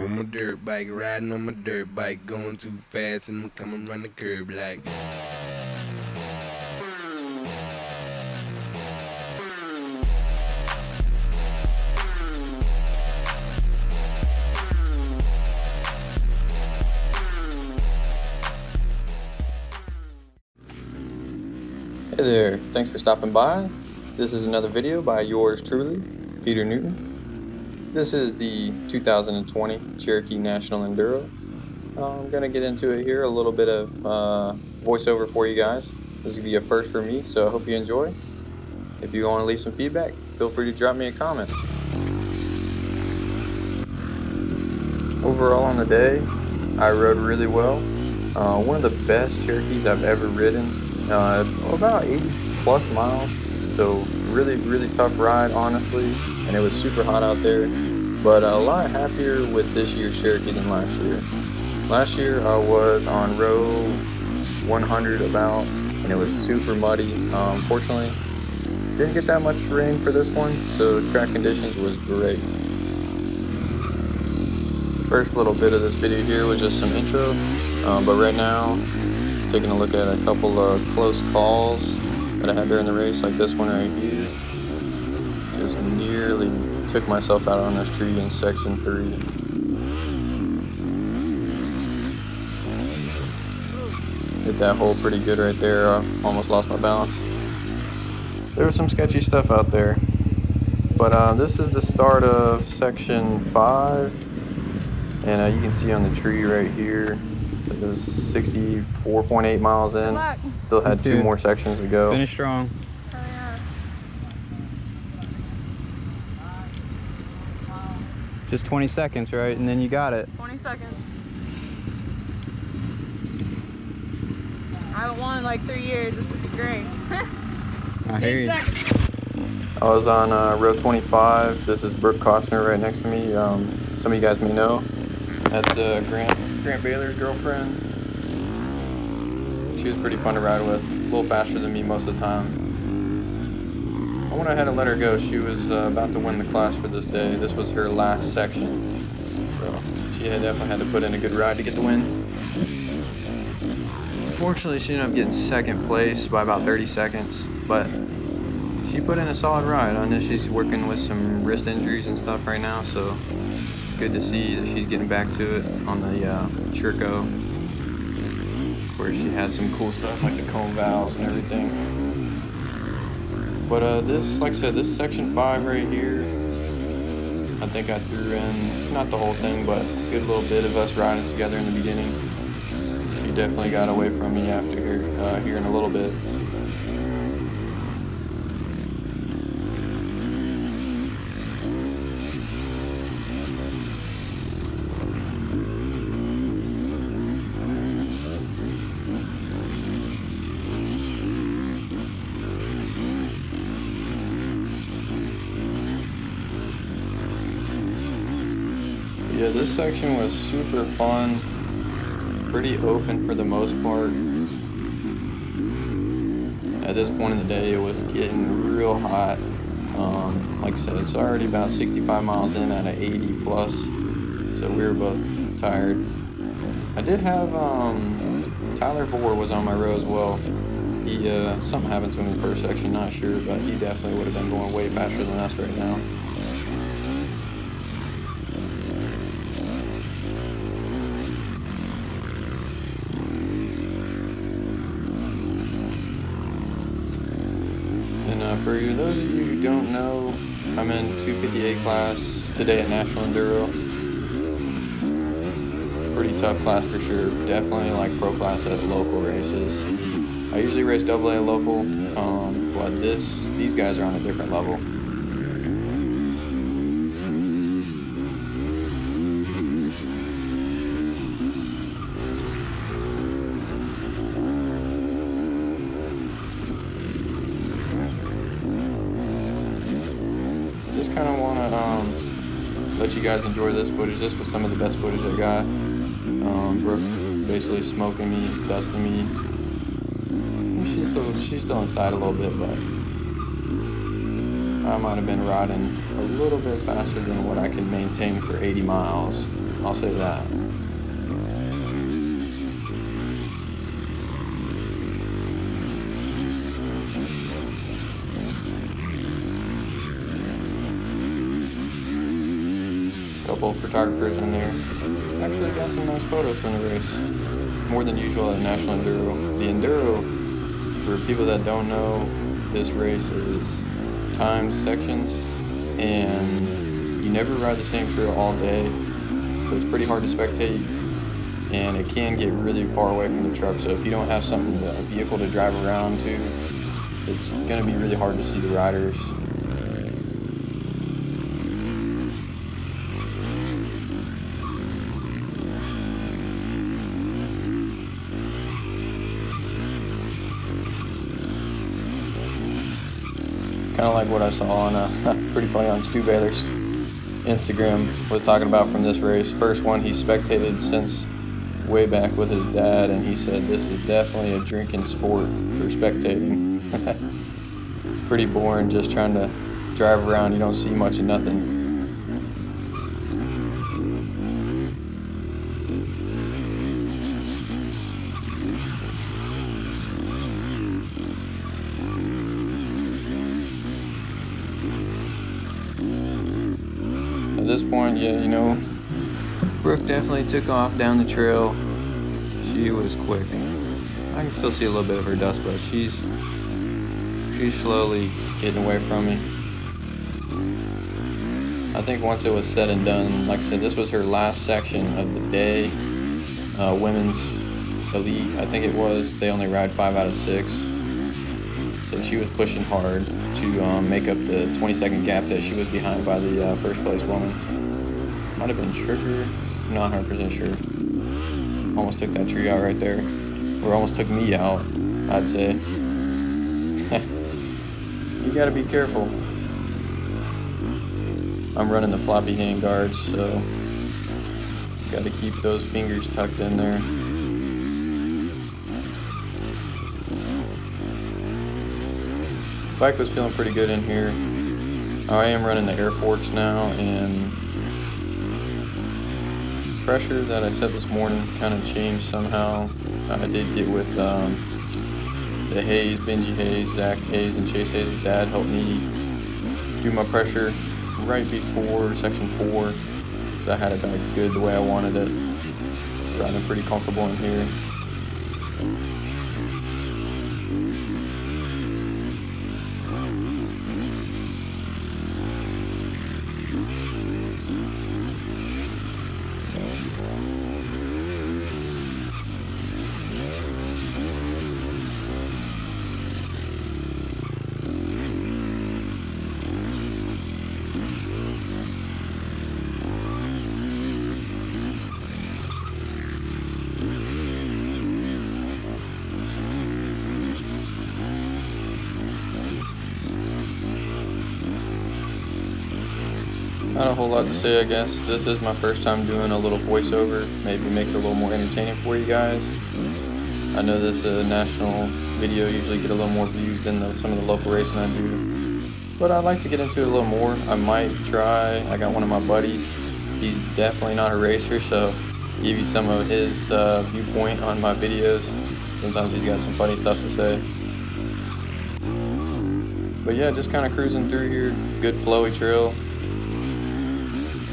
on my dirt bike, riding on my dirt bike, going too fast and I'm coming run the curb like. Hey there, thanks for stopping by. This is another video by yours truly, Peter Newton. This is the 2020 Cherokee National Enduro. I'm going to get into it here, a little bit of voiceover for you guys. This is going to be a first for me, so I hope you enjoy. If you want to leave some feedback, feel free to drop me a comment. Overall on the day, I rode really well. One of the best Cherokees I've ever ridden. About 80 plus miles, so really tough ride, honestly, and it was super hot out there, but a lot happier with this year's Cherokee than last year. Last year I was on row 100 about, and it was super muddy. Unfortunately, didn't get that much rain for this one, so track conditions was great. The first little bit of this video here was just some intro, but right now taking a look at a couple of close calls that I had during the race, like this one right here. Just nearly took myself out on this tree in section 3. Hit that hole pretty good right there. Almost lost my balance. There was some sketchy stuff out there, but this is the start of section 5, and you can see on the tree right here it was 64.8 miles in. Still had 2 more sections to go. Finish strong. Oh, yeah. Just 20 seconds, right? And then you got it. 20 seconds. I haven't won in like 3 years. This is great. I hear you. I was on row 25. This is Brooke Cosner right next to me. Some of you guys may know. That's Grant Baylor's girlfriend. She was pretty fun to ride with. A little faster than me most of the time. I went ahead and let her go. She was about to win the class for this day. This was her last section. So she definitely had to put in a good ride to get the win. Unfortunately, she ended up getting second place by about 30 seconds. But she put in a solid ride. I know she's working with some wrist injuries and stuff right now, so it's good to see that she's getting back to it on the Cherokee, where she had some cool stuff like the cone valves and everything. But this, like I said, this section 5 right here, I think I threw in, not the whole thing, but a good little bit of us riding together in the beginning. She definitely got away from me after here in a little bit. Yeah, this section was super fun, pretty open for the most part. At this point in the day, it was getting real hot. Like I said, it's already about 65 miles in out of 80 plus, so we were both tired. I did have, Tyler Vore was on my row as well. He, something happened to him in the first section, not sure, but he definitely would have been going way faster than us right now. For those of you who don't know, I'm in 258 class today at National Enduro. Pretty tough class for sure. Definitely like pro class at local races. I usually race AA local, but these guys are on a different level. Kind of want to let you guys enjoy this footage. This was some of the best footage I got. Brooke basically smoking me, dusting me. She's still inside a little bit, but I might have been riding a little bit faster than what I can maintain for 80 miles. I'll say that. Couple photographers in there. Actually got some nice photos from the race. More than usual at National Enduro. The Enduro, for people that don't know, this race is timed sections, and you never ride the same trail all day, so it's pretty hard to spectate, and it can get really far away from the truck. So if you don't have a vehicle to drive around to, it's going to be really hard to see the riders. Kind of like what I saw on, pretty funny, on Stu Baylor's Instagram, was talking about from this race. First one he spectated since way back with his dad, and he said this is definitely a drinking sport for spectating. Pretty boring, just trying to drive around, you don't see much of nothing. At this point, yeah, you know, Brooke definitely took off down the trail. She was quick. I can still see a little bit of her dust, but she's slowly getting away from me. I think once it was said and done, like I said, this was her last section of the day. Women's elite, I think it was. They only ride 5 out of 6. So she was pushing hard to make up the 20-second gap that she was behind by the first place woman. Might have been Sugar, not 100% sure. Almost took that tree out right there, or almost took me out, I'd say. You gotta be careful. I'm running the floppy hand guards, so gotta keep those fingers tucked in there. Bike was feeling pretty good in here. I am running the air forks now, and pressure that I set this morning kind of changed somehow. I did get with the Hayes, Benji Hayes, Zach Hayes, and Chase Hayes' dad helped me do my pressure right before section 4, so I had it back good the way I wanted it. Riding pretty comfortable in here. Not a whole lot to say, I guess. This is my first time doing a little voiceover. Maybe make it a little more entertaining for you guys. I know this national video usually get a little more views than some of the local racing I do. But I'd like to get into it a little more. I might try. I got one of my buddies. He's definitely not a racer, so give you some of his viewpoint on my videos. Sometimes he's got some funny stuff to say. But yeah, just kind of cruising through here. Good flowy trail.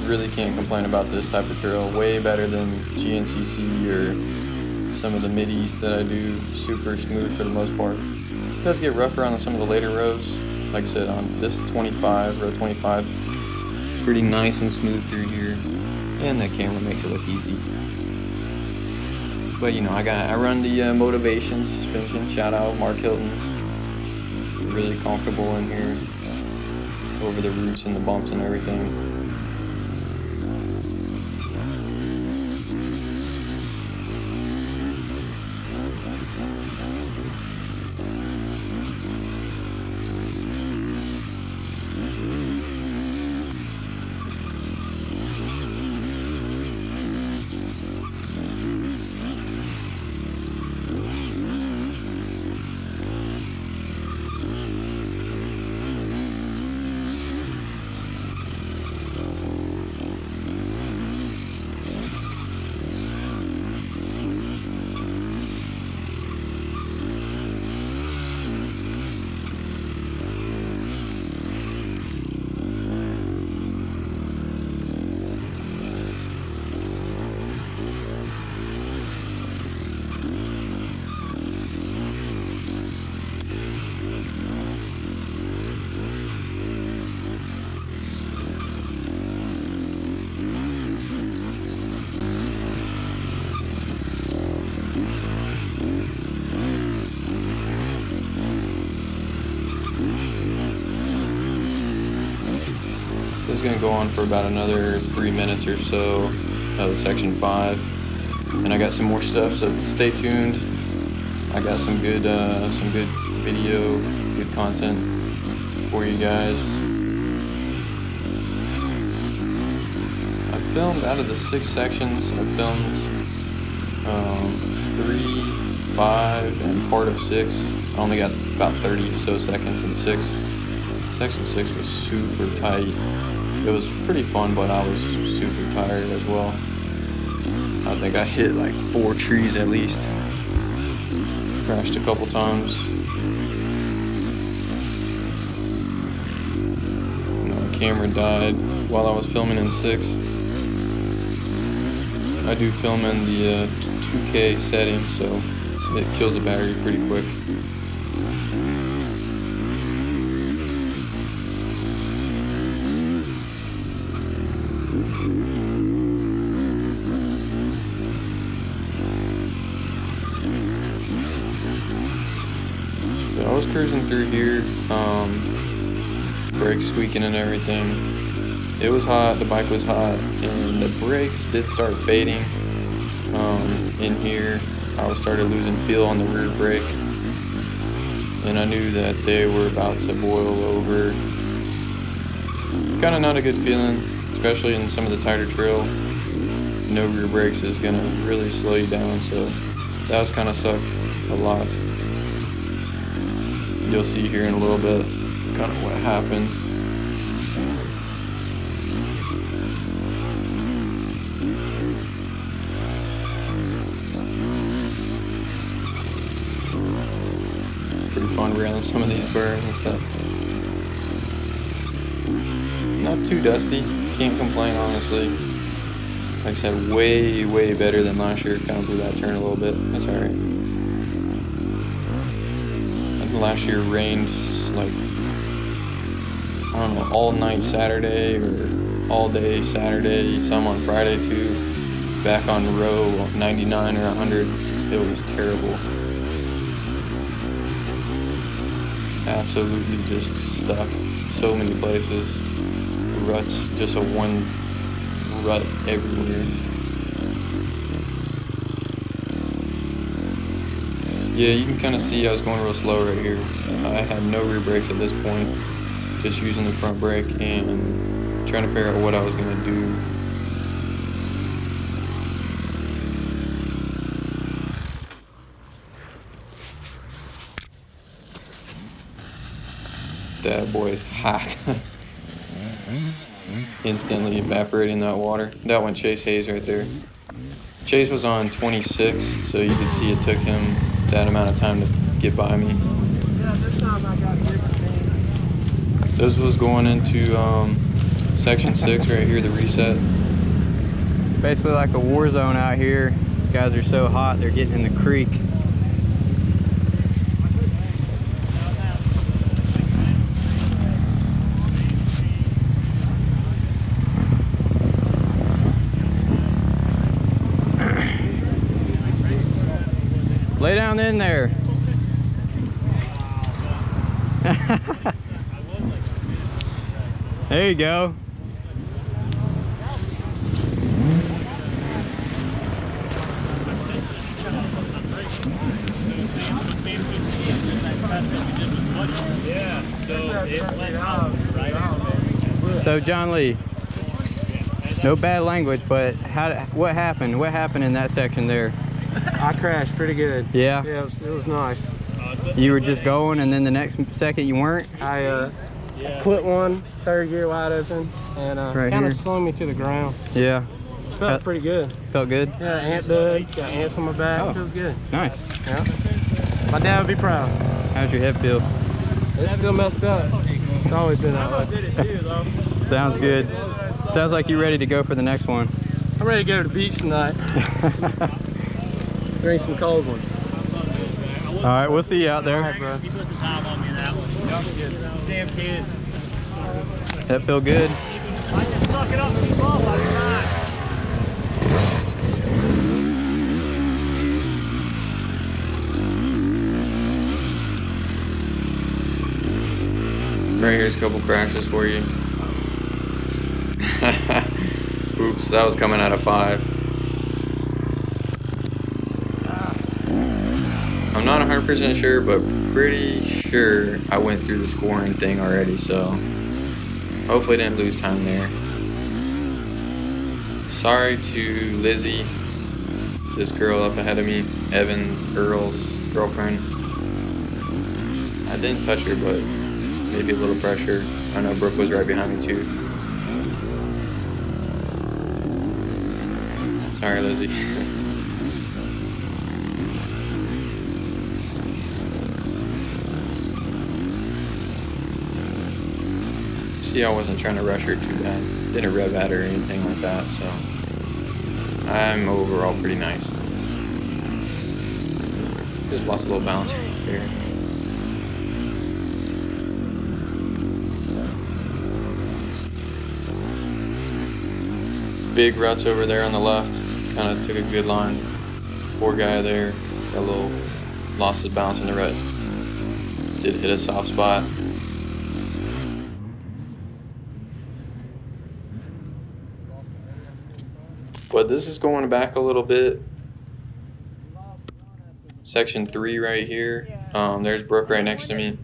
Really can't complain about this type of trail. Way better than GNCC or some of the middies that I do. Super smooth for the most part. It does get rougher on some of the later rows. Like I said, on this 25, row 25, pretty nice and smooth through here. And the camera makes it look easy. But you know, I run the Motivation suspension. Shout out Mark Hilton. Really comfortable in here. Over the roots and the bumps and everything. going to go on for about another 3 minutes or so of section 5, and I got some more stuff, so stay tuned. I got some good video, good content for you guys. I filmed out of the 6 sections. I filmed 3, 5, and part of 6. I only got about 30 so seconds in 6. Section 6 was super tight. It was pretty fun, but I was super tired as well. I think I hit like 4 trees at least. Crashed a couple times. My camera died while I was filming in 6. I do film in the 2K setting, so it kills the battery pretty quick. So I was cruising through here, brakes squeaking and everything. It was hot, the bike was hot, and the brakes did start fading. In here, I started losing feel on the rear brake, and I knew that they were about to boil over. Kind of not a good feeling, especially in some of the tighter trail. No rear brakes is gonna really slow you down, so that was kind of sucked a lot. You'll see here in a little bit kind of what happened. Pretty fun railing some of these burrs and stuff. Not too dusty, can't complain honestly. Like I said, way better than last year. Kind of blew that turn a little bit. That's alright. Last year rained like, I don't know, all night Saturday or all day Saturday, some on Friday too. Back on the road, 99 or 100, it was terrible. Absolutely just stuck so many places. Ruts, just a one rut everywhere. Yeah, you can kind of see I was going real slow right here. I had no rear brakes at this point, just using the front brake and trying to figure out what I was going to do. That boy is hot. Instantly evaporating that water. That one, Chase Hayes right there. Chase was on 26, so you could see it took him that amount of time to get by me. Yeah, this time I got here. This was going into section 6 right here, the reset. Basically like a war zone out here. These guys are so hot, they're getting in the creek. Lay down in there. There you go. So John Lee, no bad language, but what happened? What happened in that section there? I crashed pretty good. Yeah? Yeah, it was nice. You were just going and then the next second you weren't? I clipped one, third gear wide open, and Right kind of here. slung me to the ground. Yeah. Felt pretty good. Felt good? Yeah, ant dug, got ants on my back, Oh. feels good. Nice. Yeah. My dad would be proud. How's your head feel? It's still messed up. It's always been that way. Sounds good. Sounds like you're ready to go for the next one. I'm ready to go to the beach tonight. Drink some cold one. All right, we'll see you out there. All right, bro. You put the time on me in that one. Damn kids. That feel good? I just suck it up and keep off. I'll be fine. Right here's a couple crashes for you. Oops, that was coming out of 5. I'm not 100% sure, but pretty sure I went through the scoring thing already, so hopefully didn't lose time there. Sorry to Lizzie, this girl up ahead of me, Evan Earl's girlfriend. I didn't touch her, but maybe a little pressure. I know Brooke was right behind me too. Sorry, Lizzie. See, I wasn't trying to rush her too bad. Didn't rev at her or anything like that, so I'm overall pretty nice. Just lost a little balance here. Big ruts over there on the left. Kind of took a good line. Poor guy there. Got a little lost his balance in the rut. Did hit a soft spot. But this is going back a little bit. Section 3 right here. There's Brooke right next to me.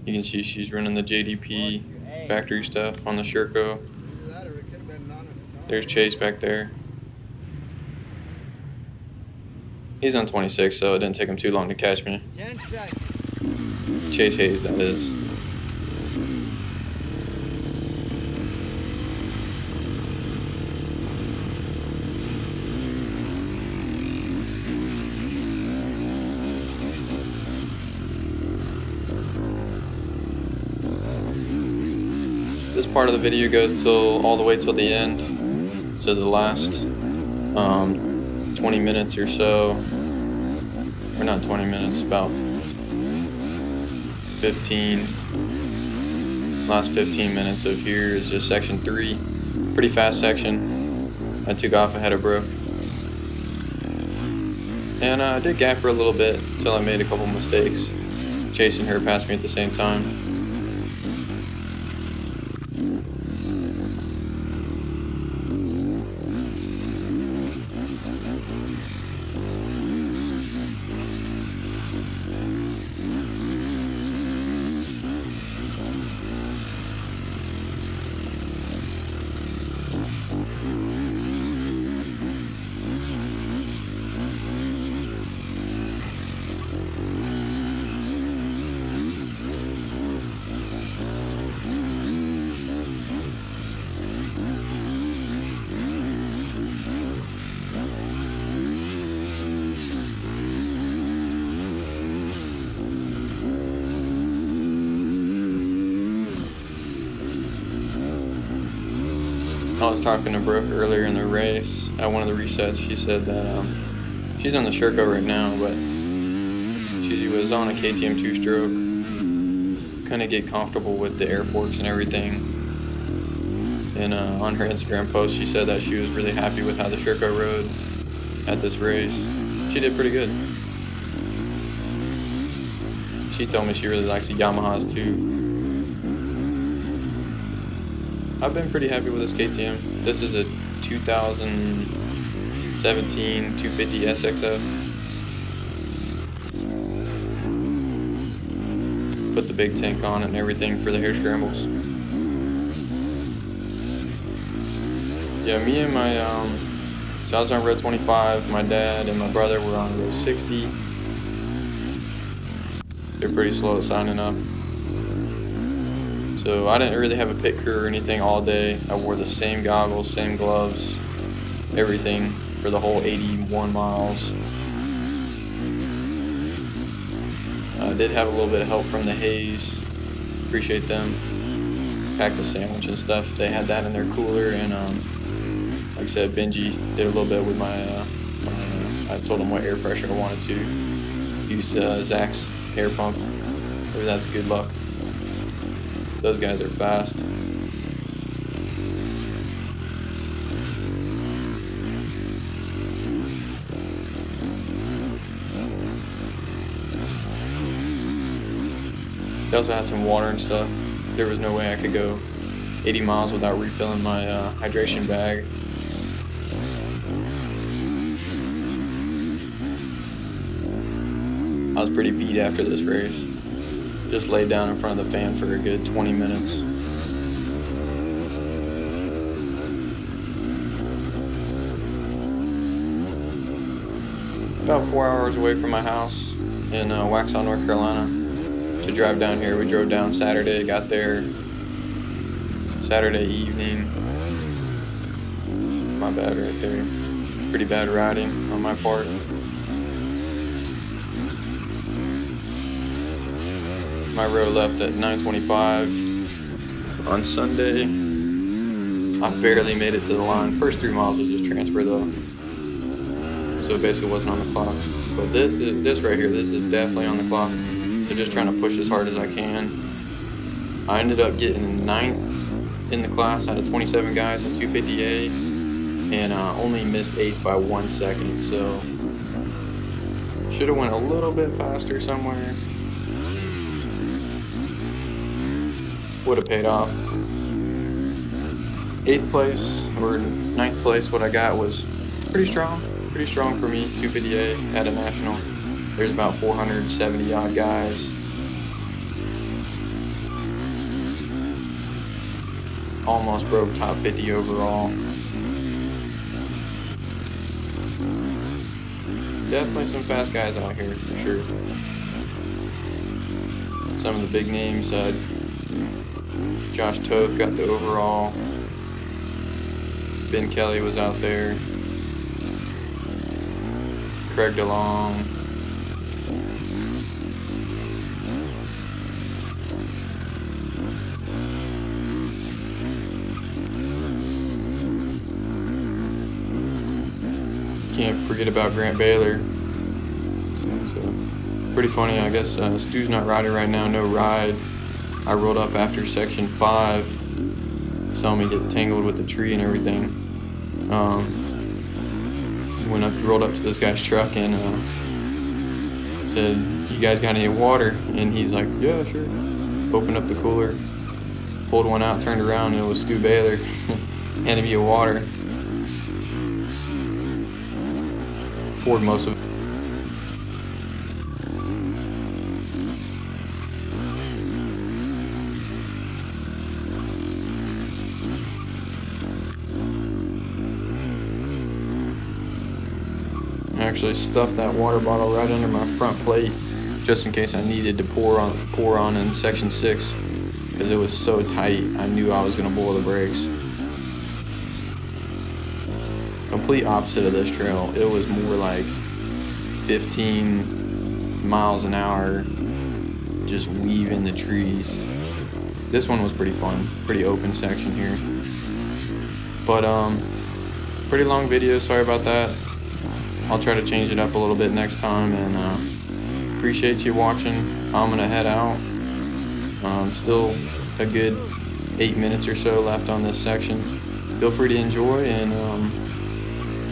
You can see she's running the JDP factory stuff on the Cherokee. There's Chase back there. He's on 26, so it didn't take him too long to catch me. Chase Hayes, that is. This part of the video goes all the way till the end, so the last 20 minutes or so, or not 20 minutes, about 15, last 15 minutes of here is just section 3, pretty fast section. I took off ahead of Brooke, and I did gap her a little bit until I made a couple mistakes, chasing her past me at the same time. I was talking to Brooke earlier in the race at one of the resets. She said that she's on the Cherokee right now, but she was on a KTM 2-stroke, kind of get comfortable with the air forks and everything. And on her Instagram post, she said that she was really happy with how the Cherokee rode at this race. She did pretty good. She told me she really likes the Yamahas too. I've been pretty happy with this KTM. This is a 2017 250 SXF. Put the big tank on it and everything for the hair scrambles. Yeah, me and my, so I was on road 25, my dad and my brother were on road 60. They're pretty slow at signing up. So I didn't really have a pit crew or anything all day. I wore the same goggles, same gloves, everything for the whole 81 miles. I did have a little bit of help from the Hayes. Appreciate them. Packed a sandwich and stuff. They had that in their cooler, and like I said, Benji did a little bit with my I told him what air pressure I wanted to use. Zach's air pump. Maybe that's good luck. Those guys are fast. They also had some water and stuff. There was no way I could go 80 miles without refilling my hydration bag. I was pretty beat after this race. Just laid down in front of the fan for a good 20 minutes. About 4 hours away from my house in Waxhaw, North Carolina. To drive down here, we drove down Saturday, got there Saturday evening. My bad right there. Pretty bad riding on my part. My road left at 9:25 on Sunday. I barely made it to the line. First 3 miles was just transfer though, so it basically wasn't on the clock. But this right here, this is definitely on the clock. So just trying to push as hard as I can. I ended up getting 9th in the class out of 27 guys in 250A, and only missed 8th by 1 second. So should have went a little bit faster somewhere. Would have paid off. 8th place or 9th place, what I got was pretty strong for me. 250A at a national. There's about 470 odd guys. Almost broke top 50 overall. Definitely some fast guys out here for sure. Some of the big names. Josh Toth got the overall. Ben Kelly was out there. Craig DeLong. Can't forget about Grant Baylor. So pretty funny, I guess. Stu's not riding right now, no ride. I rolled up after section 5, saw me get tangled with the tree and everything. When I rolled up to this guy's truck and said, "You guys got any water?" And he's like, "Yeah, sure." Opened up the cooler, pulled one out, turned around, and it was Stu Baylor. Handed me a water. Poured most of it. I actually stuffed that water bottle right under my front plate just in case I needed to pour on in section 6 because it was so tight. I knew I was going to boil the brakes. Complete opposite of this trail. It was more like 15 miles an hour, just weaving the trees. This one was pretty fun, pretty open section here. But pretty long video, sorry about that. I'll try to change it up a little bit next time, and appreciate you watching. I'm gonna head out. Still a good 8 minutes or so left on this section. Feel free to enjoy, and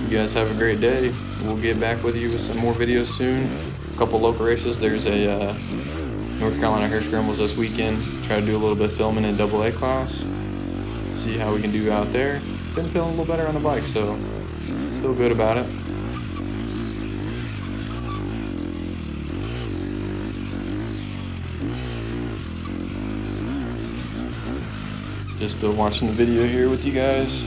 you guys have a great day. We'll get back with you with some more videos soon. A couple local races. There's a North Carolina Hare Scrambles this weekend. Try to do a little bit of filming in AA class. See how we can do out there. Been feeling a little better on the bike, so feel good about it. Just still watching the video here with you guys.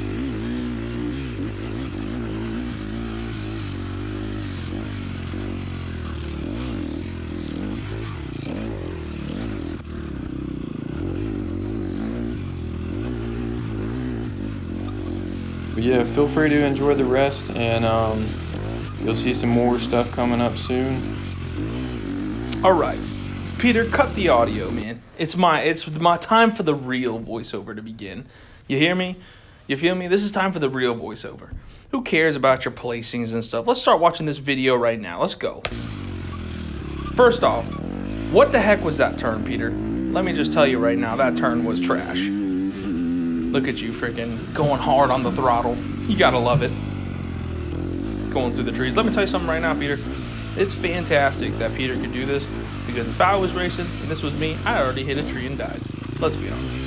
But yeah, feel free to enjoy the rest, and you'll see some more stuff coming up soon. All right, Peter, cut the audio, man. It's my time for the real voiceover to begin. You hear me? You feel me? This is time for the real voiceover. Who cares about your placings and stuff? Let's start watching this video right now. Let's go. First off, what the heck was that turn, Peter? Let me just tell you right now, that turn was trash. Look at you freaking going hard on the throttle. You gotta love it. Going through the trees. Let me tell you something right now, Peter. It's fantastic that Peter could do this. Because if I was racing and this was me, I already hit a tree and died. Let's be honest.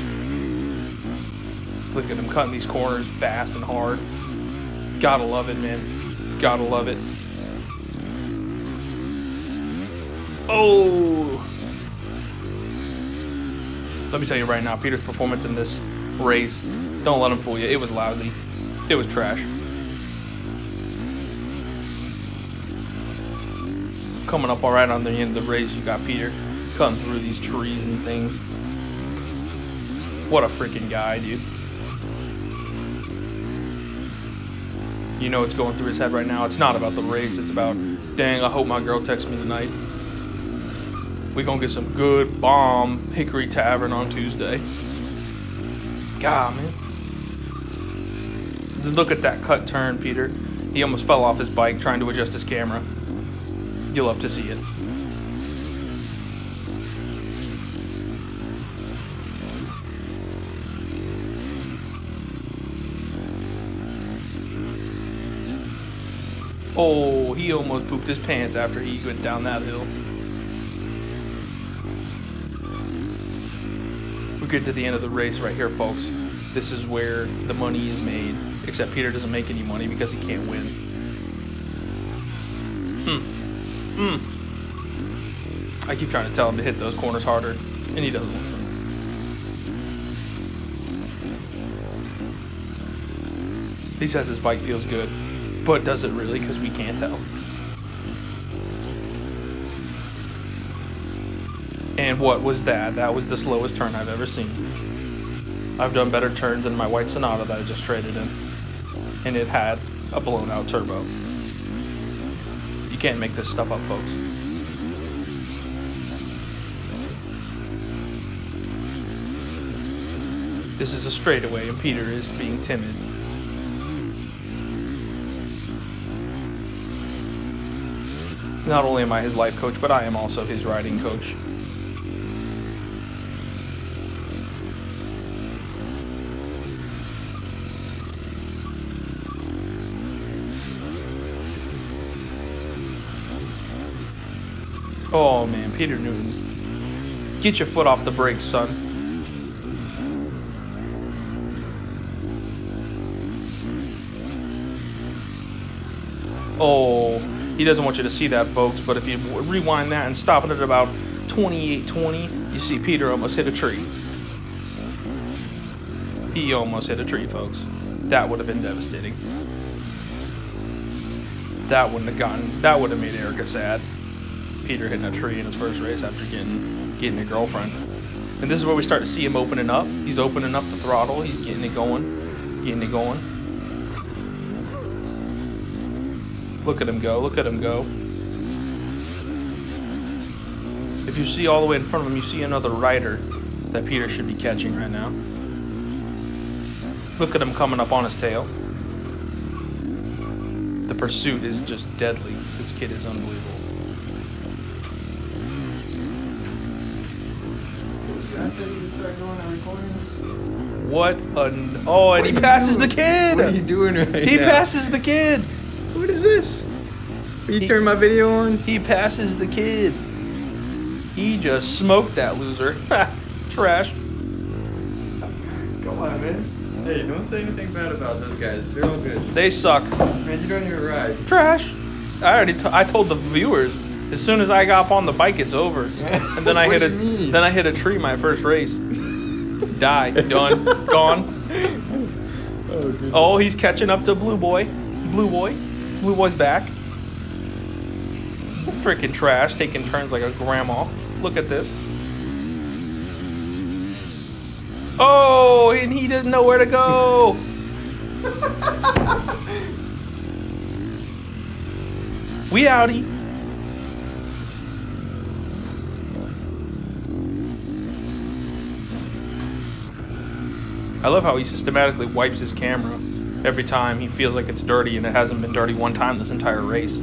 Look at him cutting these corners fast and hard. Gotta love it, man. Gotta love it. Oh! Let me tell you right now, Peter's performance in this race, don't let him fool you. It was lousy. It was trash. Coming up all right on the end of the race, you got Peter cutting through these trees and things. What a freaking guy, dude. You know what's going through his head right now. It's not about the race. It's about, dang, I hope my girl texts me tonight. We gonna get some good bomb Hickory Tavern on Tuesday. God, man. Look at that cut turn, Peter. He almost fell off his bike trying to adjust his camera. You'll love to see it. Oh, he almost pooped his pants after he went down that hill. We're getting to the end of the race right here, folks. This is where the money is made. Except Peter doesn't make any money because he can't win. I keep trying to tell him to hit those corners harder, and he doesn't listen. He says his bike feels good, but does it really? Because we can't tell. And what was that? That was the slowest turn I've ever seen. I've done better turns than my white Sonata that I just traded in. And it had a blown out turbo. You can't make this stuff up, folks. This is a straightaway, and Peter is being timid. Not only am I his life coach, but I am also his riding coach. Oh man, Peter Newton. Get your foot off the brakes, son. Oh, he doesn't want you to see that, folks, but if you rewind that and stop it at about 28:20, you see Peter almost hit a tree. He almost hit a tree, folks. That would have been devastating. That would have made Erica sad. Peter hitting a tree in his first race after getting a girlfriend. And this is where we start to see him opening up. He's opening up the throttle. He's getting it going. Look at him go. Look at him go. If you see all the way in front of him, you see another rider that Peter should be catching right now. Look at him coming up on his tail. The pursuit is just deadly. This kid is unbelievable. What an... Oh, and he passes the kid! What are you doing right now? He passes the kid! What is this? You turn my video on? He passes the kid. He just smoked that loser. Trash. Come on, man. Hey, don't say anything bad about those guys. They're all good. They suck. Man, you don't even ride. Trash. I told the viewers, as soon as I got up on the bike, it's over. And then I hit a tree my first race. Die. Done. Gone. Oh, he's catching up to Blue Boy. Blue Boy's back. Freaking trash, taking turns like a grandma. Look at this. Oh, and he didn't know where to go. We outie. I love how he systematically wipes his camera every time he feels like it's dirty, and it hasn't been dirty one time this entire race.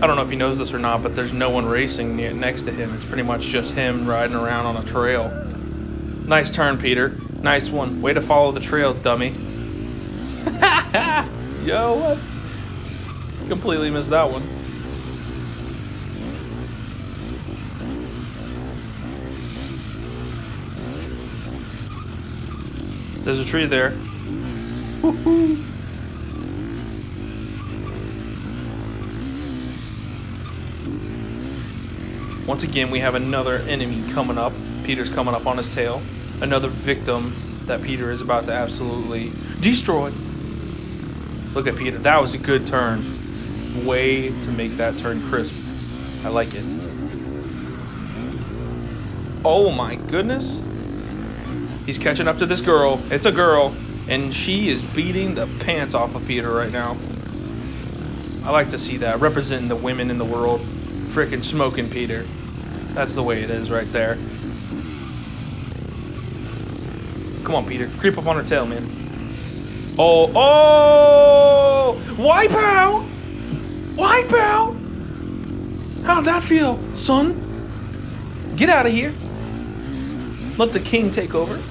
I don't know if he knows this or not, but there's no one racing next to him. It's pretty much just him riding around on a trail. Nice turn, Peter. Nice one. Way to follow the trail, dummy. Yo, what? Completely missed that one. There's a tree there. Woo-hoo. Once again, we have another enemy coming up. Peter's coming up on his tail. Another victim that Peter is about to absolutely destroy. Look at Peter. That was a good turn. Way to make that turn crisp. I like it. Oh my goodness. He's catching up to this girl. It's a girl. And she is beating the pants off of Peter right now. I like to see that. Representing the women in the world. Frickin' smoking Peter. That's the way it is right there. Come on, Peter. Creep up on her tail, man. Oh, oh! Wipe out! Wipe out! How'd that feel, son? Get out of here. Let the king take over.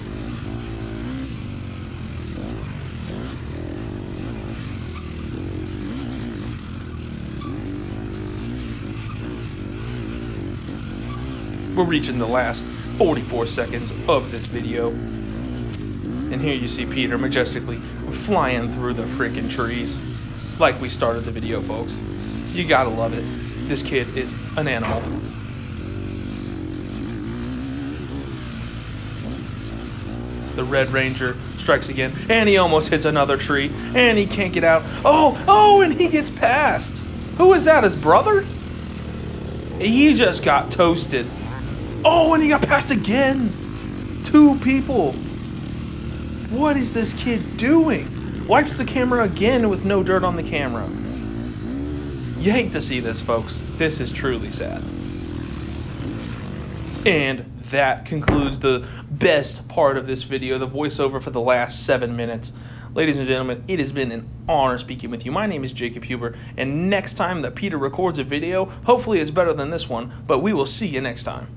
We're reaching the last 44 seconds of this video. And here you see Peter majestically flying through the freaking trees. Like we started the video, folks. You gotta love it. This kid is an animal. The Red Ranger strikes again. And he almost hits another tree. And he can't get out. Oh, and he gets past. Who is that, his brother? He just got toasted. Oh, and he got passed again. 2 people. What is this kid doing? Wipes the camera again with no dirt on the camera. You hate to see this, folks. This is truly sad. And that concludes the best part of this video, the voiceover for the last 7 minutes. Ladies and gentlemen, it has been an honor speaking with you. My name is Jacob Huber, and next time that Peter records a video, hopefully it's better than this one, but we will see you next time.